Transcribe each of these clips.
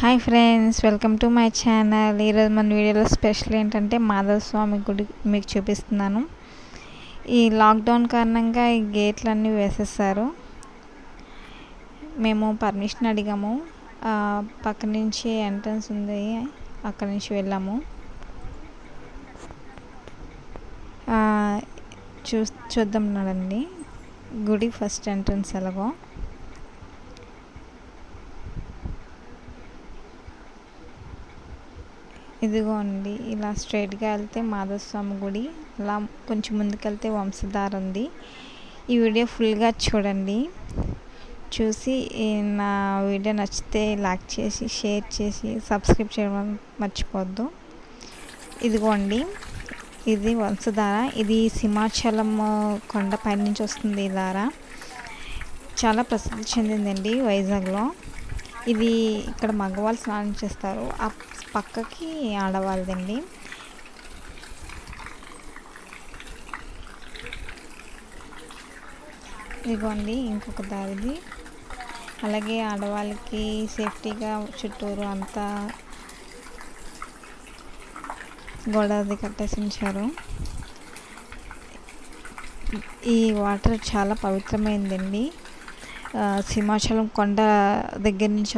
Hi friends, welcome to my channel. ఈరోజు మన వీడియోలో స్పెషల్ ఏంటంటే మాధవస్వామి గుడి మీకు చూపిస్తున్నాను. ఈ లాక్డౌన్ కారణంగా ఈ గేట్లన్నీ వేసేసారు. మేము పర్మిషన్ అడిగాము. పక్క నుంచి ఎంట్రన్స్ ఉంది, అక్కడి నుంచి వెళ్ళాము. చూద్దాం నడండి గుడి ఫస్ట్ ఎంట్రన్స్ ఎలాగో. ఇదిగోండి, ఇలా స్ట్రైట్గా వెళ్తే మాధవస్వామి గుడి, అలా కొంచెం ముందుకెళ్తే వంశధార ఉంది. ఈ వీడియో ఫుల్గా చూడండి. చూసి నా వీడియో నచ్చితే లైక్ చేసి, షేర్ చేసి, సబ్స్క్రైబ్ చేయడం మర్చిపోవద్దు. ఇదిగోండి, ఇది వంశధార. ఇది సింహాచలం కొండ పైనుంచి వస్తుంది. ఈ ధార చాలా ప్రసిద్ధి చెందిందండి వైజాగ్లో. ఇది ఇక్కడ మగవాళ్ళు స్నానం చేస్తారు, ఆ పక్కకి ఆడవాళ్ళదండి. ఇదిగోండి ఇంకొక దారిది. అలాగే ఆడవాళ్ళకి సేఫ్టీగా చుట్టూరు అంతా గోడది కట్టేసి ఉంచారు. ఈ వాటర్ చాలా పవిత్రమైందండి. సింహాచలం కొండ దగ్గర నుంచి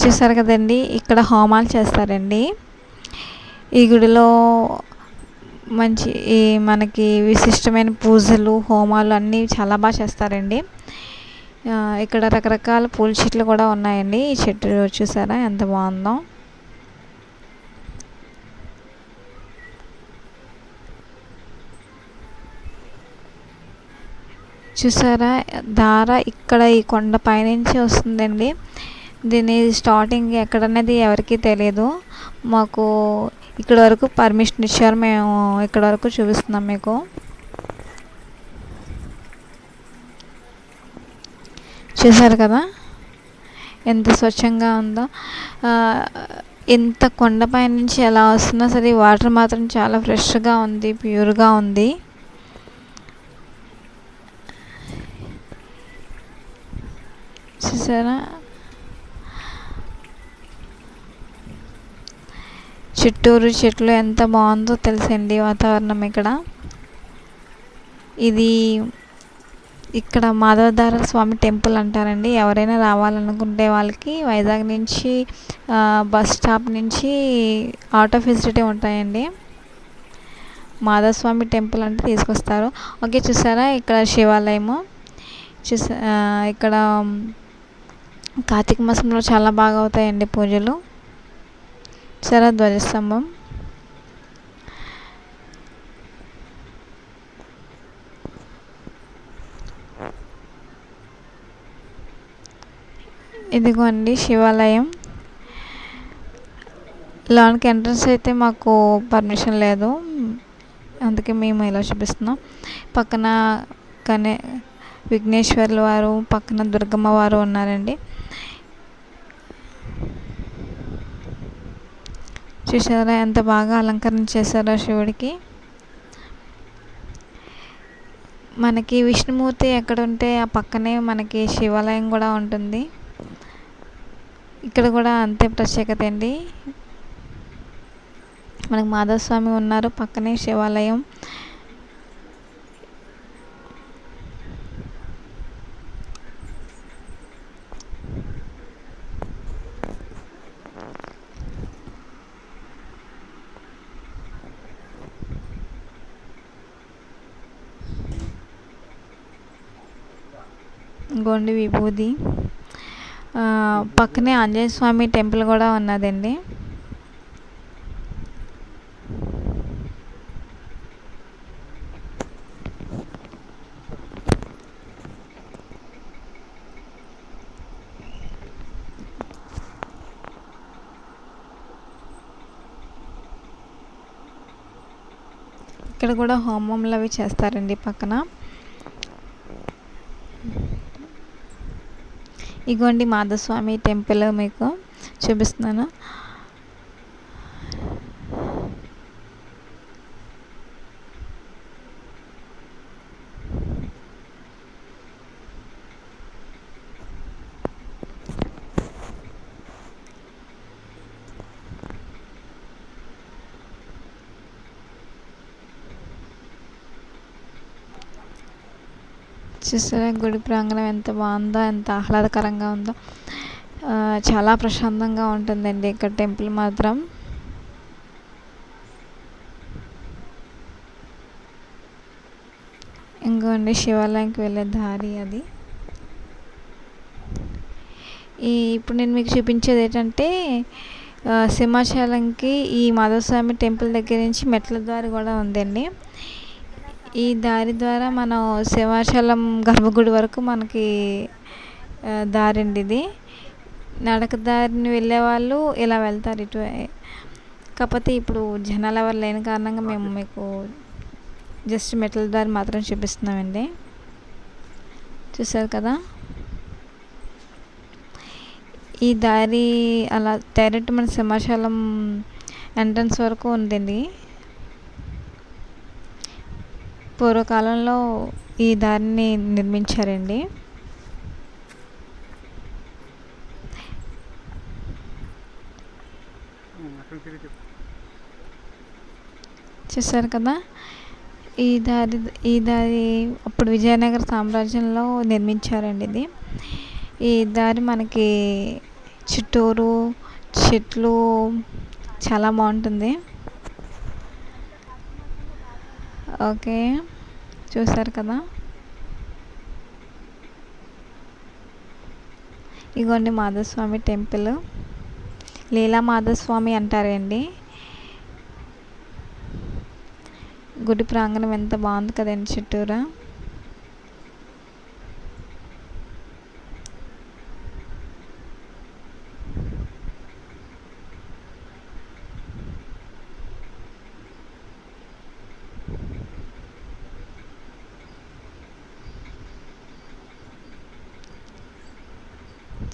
చూసారు కదండి, ఇక్కడ హోమాలు చేస్తారండి. ఈ గుడిలో మంచి మనకి విశిష్టమైన పూజలు, హోమాలు అన్నీ చాలా బాగా చేస్తారండి. ఇక్కడ రకరకాల పూల చెట్లు కూడా ఉన్నాయండి. ఈ చెట్టు చూసారా ఎంత బాగుందో. చూసారా దార ఇక్కడ ఈ కొండ పైనుంచి వస్తుందండి. దీని స్టార్టింగ్ ఎక్కడనేది ఎవరికీ తెలియదు. మాకు ఇక్కడ వరకు పర్మిషన్ ఇచ్చారు, మేము ఇక్కడ వరకు చూపిస్తున్నాం మీకు. చూసారు కదా ఎంత స్వచ్ఛంగా ఉందో. ఎంత కొండపై నుంచి ఎలా వస్తున్నా సరే వాటర్ మాత్రం చాలా ఫ్రెష్గా ఉంది, ప్యూర్గా ఉంది. చూసారా చుట్టూరు చెట్లు ఎంత బాగుందో తెలుసండి వాతావరణం ఇక్కడ. ఇది ఇక్కడ మాధవధార స్వామి టెంపుల్ అంటారండి. ఎవరైనా రావాలనుకుంటే వాళ్ళకి వైజాగ్ నుంచి బస్ స్టాప్ నుంచి ఆటో ఫెసిలిటీ ఉంటాయండి. మాధవస్వామి టెంపుల్ అంటే తీసుకొస్తారు. ఓకే చూసారా ఇక్కడ శివాలయము. ఇక్కడ కార్తీక మాసంలో చాలా బాగా అవుతాయండి పూజలు. చూసారా ధ్వజస్తంభం. ఇదిగోండి శివాలయం. లోనికి ఎంట్రన్స్ అయితే మాకు పర్మిషన్ లేదు, అందుకే మేము ఇలా చూపిస్తున్నాం. పక్కన విఘ్నేశ్వర్ల వారు, పక్కన దుర్గమ్మ వారు ఉన్నారండి. చూసారా ఎంత బాగా అలంకరణ చేశారో శివుడికి. మనకి విష్ణుమూర్తి ఎక్కడ ఉంటే ఆ పక్కనే మనకి శివాలయం కూడా ఉంటుంది. ఇక్కడ కూడా అంతే ప్రత్యేకత అండి. మనకు మాధవస్వామి ఉన్నారు, పక్కనే శివాలయం. గోండి విభూది. పక్కనే ఆంజనేయ స్వామి టెంపుల్ కూడా ఉన్నదండి. ఇక్కడ కూడా హోమంలు అవి చేస్తారండి పక్కన. ఇగోండి మాధవస్వామి టెంపుల్ మీకు చూపిస్తున్నాను. చూసారా గుడి ప్రాంగణం ఎంత బాగుందో, ఎంత ఆహ్లాదకరంగా ఉందో. చాలా ప్రశాంతంగా ఉంటుందండి ఇక్కడ టెంపుల్ మాత్రం. ఇంకోండి శివాలయంకి వెళ్ళే దారి అది. ఇప్పుడు నేను మీకు చూపించేది ఏంటంటే సింహాచలంకి ఈ మాధవస్వామి టెంపుల్ దగ్గర నుంచి మెట్ల దారి కూడా ఉందండి. ఈ దారి ద్వారా మనం సింహాచలం గర్భగుడి వరకు మనకి దారి అండి ఇది. నడక దారిని వెళ్ళే వాళ్ళు ఇలా వెళ్తారు ఇటు. కాకపోతే ఇప్పుడు జనాలు ఎవరు లేని కారణంగా మేము మీకు జస్ట్ మెట్ల దారి మాత్రం చూపిస్తున్నామండి. చూసారు కదా ఈ దారి అలా డైరెక్ట్ మన సింహాచలం ఎంట్రన్స్ వరకు ఉందండి. పూర్వకాలంలో ఈ దారిని నిర్మించారండి. చూసారు కదా ఈ దారి అప్పుడు విజయనగర సామ్రాజ్యంలో నిర్మించారండి ఇది. ఈ దారి మనకి చుట్టూరు చెట్లు చాలా బాగుంటుంది. ఓకే, చూసారు కదా. ఇగోండి మాధవస్వామి టెంపుల్, లీలా మాధవస్వామి అంటారండి. గుడి ప్రాంగణం ఎంత బాగుంది కదండి చుట్టూరా.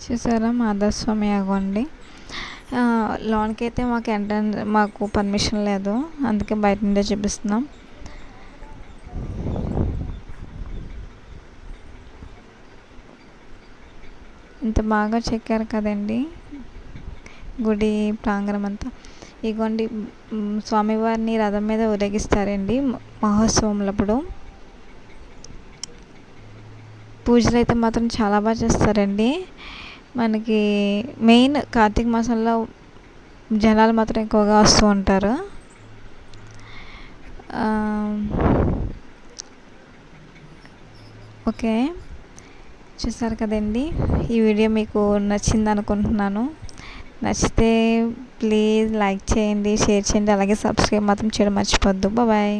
చూసారా మాధవస్వామి ఆగోండి. లోన్కి అయితే మాకు పర్మిషన్ లేదు, అందుకే బయట నుండే చూపిస్తున్నాం. ఇంత బాగా చెక్కారు కదండి గుడి ప్రాంగణం అంతా. ఇగోండి స్వామివారిని రథం మీద ఊరేగిస్తారండి మహోత్సవంలప్పుడు. పూజలు అయితే మాత్రం చాలా బాగా చేస్తారండి. మనకి మెయిన్ కార్తీక మాసంలో జనాలు మాత్రం ఎక్కువగా వస్తూ ఉంటారు. ఓకే, చూసారు కదండి. ఈ వీడియో మీకు నచ్చింది అనుకుంటున్నాను. నచ్చితే ప్లీజ్ లైక్ చేయండి, షేర్ చేయండి, అలాగే సబ్స్క్రైబ్ మాత్రం చేయడం మర్చిపోద్దు. బాయ్.